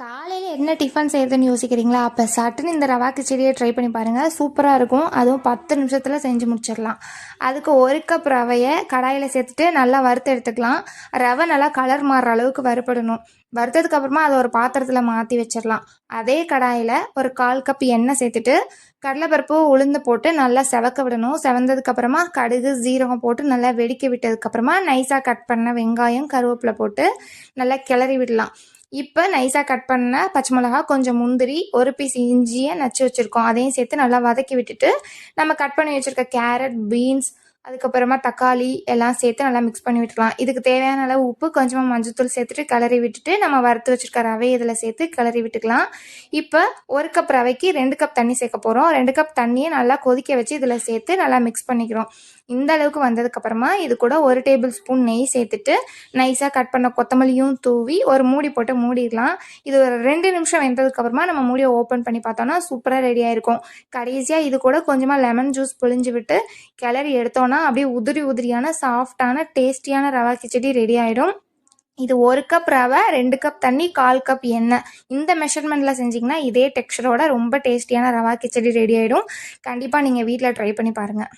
காலையில் என்ன டிஃபன் செய்கிறதுன்னு யோசிக்கிறீங்களா? அப்போ சட்டுன்னு இந்த ரவா கிச்சடியை ட்ரை பண்ணி பாருங்கள். சூப்பராக இருக்கும். அதுவும் 10 நிமிஷத்தில் செஞ்சு முடிச்சிடலாம். அதுக்கு 1 கப் ரவையை கடாயில் சேர்த்துட்டு நல்லா வறுத்து எடுத்துக்கலாம். ரவை நல்லா கலர் மாறுற அளவுக்கு வறுபடணும். வறுத்ததுக்கப்புறமா அதை ஒரு பாத்திரத்தில் மாற்றி வச்சிடலாம். அதே கடாயில் ஒரு 1/4 கப் எண்ணெய் சேர்த்துட்டு கடலைப்பருப்பு உளுந்து போட்டு நல்லா செவக்க விடணும். செவந்ததுக்கப்புறமா கடுகு சீரகம் போட்டு நல்லா வெடிக்க விட்டதுக்கப்புறமா நைஸாக கட் பண்ண வெங்காயம் கருவேப்பிலை போட்டு நல்லா கிளறி விடலாம். இப்போ நைஸாக கட் பண்ண பச்சை மிளகா, கொஞ்சம் முந்திரி, ஒரு பீஸ் இஞ்சியை நச்சு வச்சுருக்கோம். அதையும் சேர்த்து நல்லா வதக்கி விட்டுட்டு நம்ம கட் பண்ணி வச்சுருக்க கேரட், பீன்ஸ், அதுக்கப்புறமா தக்காளி எல்லாம் சேர்த்து நல்லா மிக்ஸ் பண்ணி விட்டுக்கலாம். இதுக்கு தேவையான அளவு உப்பு, கொஞ்சமாக மஞ்சள்தூள் சேர்த்துட்டு கிளறி விட்டுட்டு நம்ம வறுத்து வச்சுருக்க ரவையை இதில் சேர்த்து கிளறி விட்டுக்கலாம். இப்போ 1 கப் ரவைக்கு 2 கப் தண்ணி சேர்க்க போகிறோம். 2 கப் தண்ணியை நல்லா கொதிக்க வச்சு இதில் சேர்த்து நல்லா மிக்ஸ் பண்ணிக்கிறோம். இந்த அளவுக்கு வந்ததுக்கப்புறமா இது கூட 1 டேபிள் ஸ்பூன் நெய் சேர்த்துட்டு நைஸாக கட் பண்ண கொத்தமல்லியும் தூவி ஒரு மூடி போட்டு மூடிடலாம். இது ஒரு 2 நிமிஷம் வெந்ததுக்கப்புறமா நம்ம மூடியை ஓப்பன் பண்ணி பார்த்தோன்னா சூப்பராக ரெடியாக இருக்கும். கடைசியாக இது கூட கொஞ்சமாக லெமன் ஜூஸ் புழிஞ்சு விட்டு கிளறி எடுத்தோன்னா அப்படியே உதிரி உதிரியான சாஃப்டான டேஸ்டியான ரவா கிச்சடி ரெடி ஆகிடும். இது 1 கப் ரவை, 2 கப் தண்ணி, 1/4 கப் எண்ணெய். இந்த மெஷர்மெண்ட்டில் செஞ்சிங்கன்னா இதே டெக்ஸ்சரோட ரொம்ப டேஸ்டியான ரவா கிச்சடி ரெடி ஆகிடும். கண்டிப்பாக நீங்கள் வீட்டில் ட்ரை பண்ணி பாருங்கள்.